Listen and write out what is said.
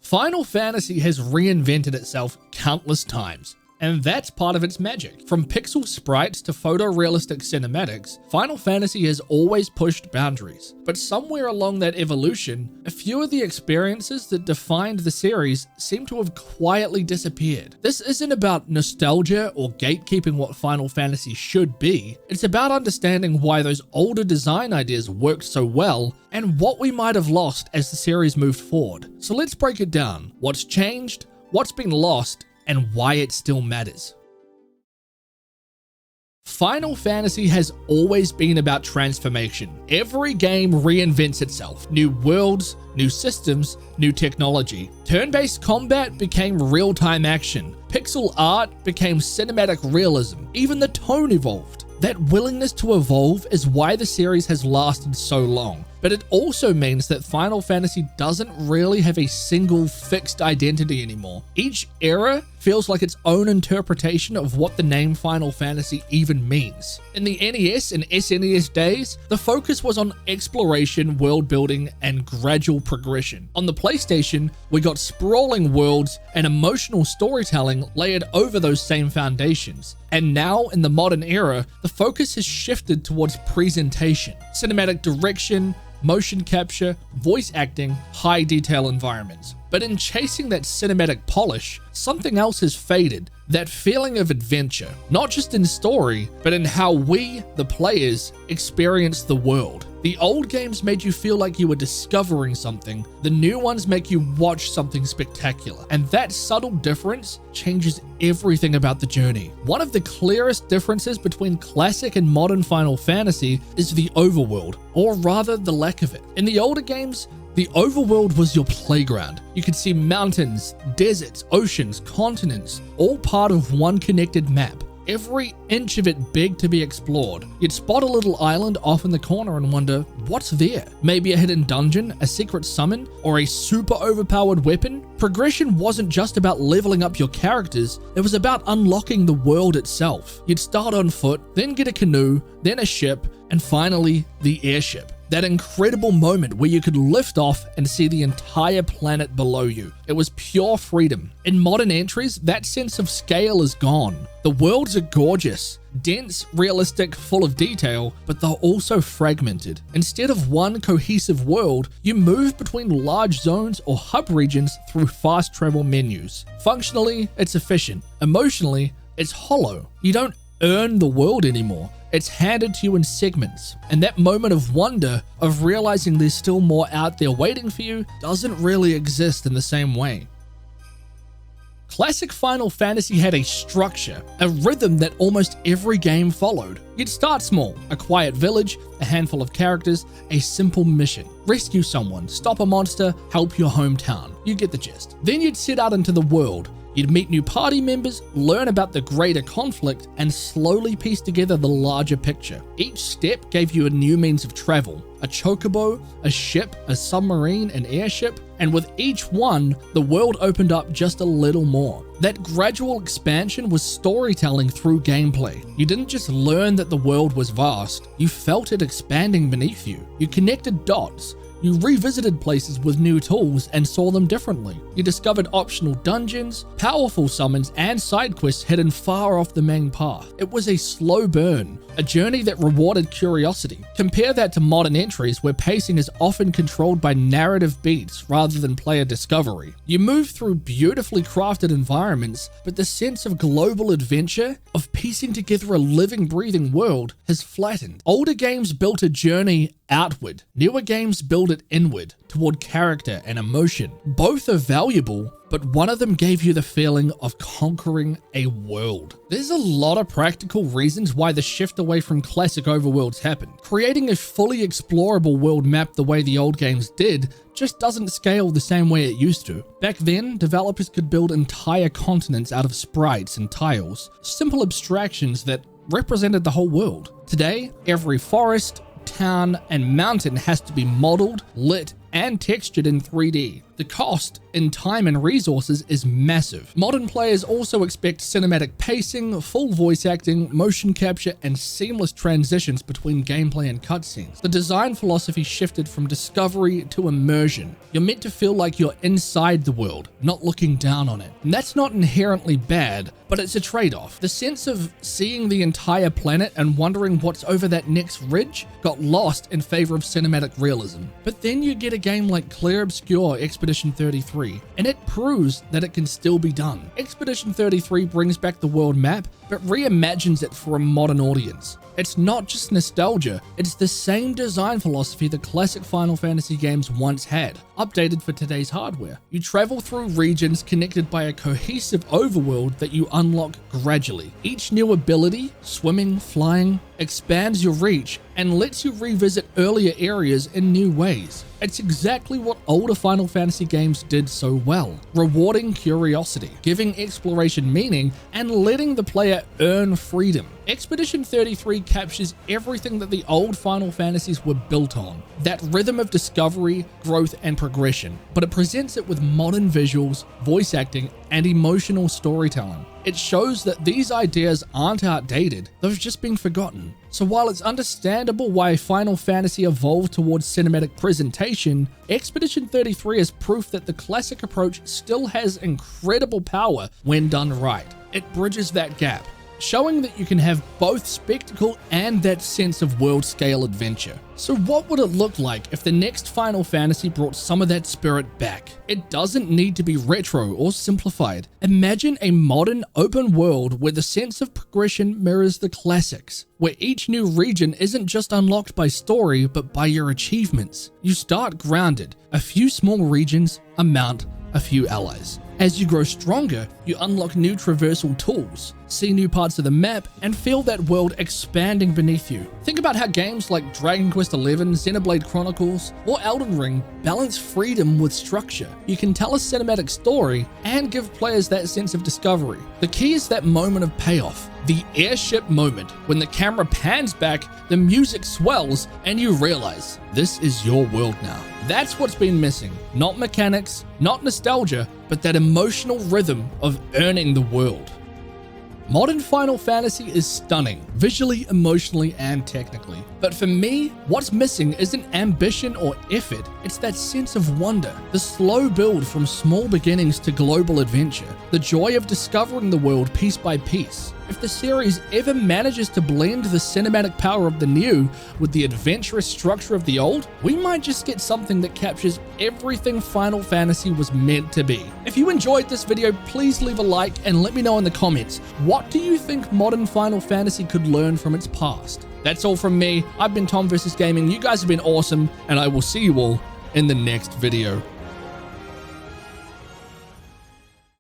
Final Fantasy has reinvented itself countless times, and that's part of its magic. From pixel sprites to photorealistic cinematics, Final Fantasy has always pushed boundaries. But somewhere along that evolution, a few of the experiences that defined the series seem to have quietly disappeared. This isn't about nostalgia or gatekeeping what Final Fantasy should be. It's about understanding why those older design ideas worked so well and what we might have lost as the series moved forward. So let's break it down. What's changed, what's been lost, and why it still matters. Final Fantasy has always been about transformation. Every game reinvents itself. New worlds, new systems, new technology. Turn-based combat became real-time action. Pixel art became cinematic realism. Even the tone evolved. That willingness to evolve is why the series has lasted so long. But it also means that Final Fantasy doesn't really have a single fixed identity anymore. Each era feels like its own interpretation of what the name Final Fantasy even means. In the NES and SNES days, the focus was on exploration, world building, and gradual progression. On the PlayStation, we got sprawling worlds and emotional storytelling layered over those same foundations. And now, in the modern era, the focus has shifted towards presentation, cinematic direction, motion capture, voice acting, high detail environments. But in chasing that cinematic polish, something else has faded. That feeling of adventure, not just in story, but in how we, the players, experience the world. The old games made you feel like you were discovering something. The new ones make you watch something spectacular. And that subtle difference changes everything about the journey. One of the clearest differences between classic and modern Final Fantasy is the overworld, or rather the lack of it. In the older games, the overworld was your playground. You could see mountains, deserts, oceans, continents, all part of one connected map. Every inch of it big to be explored. You'd spot a little island off in the corner and wonder, what's there? Maybe a hidden dungeon, a secret summon, or a super overpowered weapon? Progression wasn't just about leveling up your characters, it was about unlocking the world itself. You'd start on foot, then get a canoe, then a ship, and finally, the airship. That incredible moment where you could lift off and see the entire planet below you. It was pure freedom. In modern entries, that sense of scale is gone. The worlds are gorgeous, dense, realistic, full of detail, but they're also fragmented. Instead of one cohesive world, you move between large zones or hub regions through fast travel menus. Functionally, it's efficient. Emotionally, it's hollow. You don't earn the world anymore. It's handed to you in segments, and that moment of wonder, of realizing there's still more out there waiting for you, doesn't really exist in the same way. Classic Final Fantasy had a structure, a rhythm that almost every game followed. You'd start small, a quiet village, a handful of characters, a simple mission. Rescue someone, stop a monster, help your hometown. You get the gist. Then you'd set out into the world. You'd meet new party members, learn about the greater conflict, and slowly piece together the larger picture. Each step gave you a new means of travel, a chocobo, a ship, a submarine, an airship, and with each one, the world opened up just a little more. That gradual expansion was storytelling through gameplay. You didn't just learn that the world was vast, you felt it expanding beneath you. You connected dots. You revisited places with new tools and saw them differently. You discovered optional dungeons, powerful summons, and side quests hidden far off the main path. It was a slow burn, a journey that rewarded curiosity. Compare that to modern entries where pacing is often controlled by narrative beats rather than player discovery. You move through beautifully crafted environments, but the sense of global adventure, of piecing together a living, breathing world, has flattened. Older games built a journey outward. Newer games build it inward, toward character and emotion. Both are valuable, but one of them gave you the feeling of conquering a world. There's a lot of practical reasons why the shift away from classic overworlds happened. Creating a fully explorable world map the way the old games did just doesn't scale the same way it used to. Back then, developers could build entire continents out of sprites and tiles, simple abstractions that represented the whole world. Today, every forest, town, and mountain has to be modeled, lit, and textured in 3D. The cost in time and resources is massive. Modern players also expect cinematic pacing, full voice acting, motion capture, and seamless transitions between gameplay and cutscenes. The design philosophy shifted from discovery to immersion. You're meant to feel like you're inside the world, not looking down on it. And that's not inherently bad, but it's a trade-off. The sense of seeing the entire planet and wondering what's over that next ridge got lost in favor of cinematic realism. But then you get a game like Clair Obscur Expedition 33, and it proves that it can still be done. Expedition 33 brings back the world map, but reimagines it for a modern audience. It's not just nostalgia, it's the same design philosophy the classic Final Fantasy games once had, updated for today's hardware. You travel through regions connected by a cohesive overworld that you unlock gradually. Each new ability, swimming, flying, expands your reach and lets you revisit earlier areas in new ways. It's exactly what older Final Fantasy games did so well, rewarding curiosity, giving exploration meaning, and letting the player earn freedom. Expedition 33 captures everything that the old Final Fantasies were built on, that rhythm of discovery, growth, and progression, but it presents it with modern visuals, voice acting, and emotional storytelling. It shows that these ideas aren't outdated, they've just been forgotten. So while it's understandable why Final Fantasy evolved towards cinematic presentation, Expedition 33 is proof that the classic approach still has incredible power when done right. It bridges that gap, showing that you can have both spectacle and that sense of world-scale adventure. So what would it look like if the next Final Fantasy brought some of that spirit back? It doesn't need to be retro or simplified. Imagine a modern open world where the sense of progression mirrors the classics, where each new region isn't just unlocked by story but by your achievements. You start grounded, a few small regions, a mount, a few allies. As you grow stronger, you unlock new traversal tools, see new parts of the map, and feel that world expanding beneath you. Think about how games like Dragon Quest XI, Xenoblade Chronicles, or Elden Ring balance freedom with structure. You can tell a cinematic story and give players that sense of discovery. The key is that moment of payoff, the Airship Moment, when the camera pans back, the music swells, and you realize this is your world now. That's what's been missing. Not mechanics, not nostalgia, but that emotional rhythm of earning the world. Modern Final Fantasy is stunning, visually, emotionally, and technically. But for me, what's missing isn't ambition or effort, it's that sense of wonder. The slow build from small beginnings to global adventure. The joy of discovering the world piece by piece. If the series ever manages to blend the cinematic power of the new with the adventurous structure of the old, we might just get something that captures everything Final Fantasy was meant to be. If you enjoyed this video, please leave a like and let me know in the comments, what do you think modern Final Fantasy could learn from its past? That's all from me. I've been Tom vs Gaming. You guys have been awesome, and I will see you all in the next video.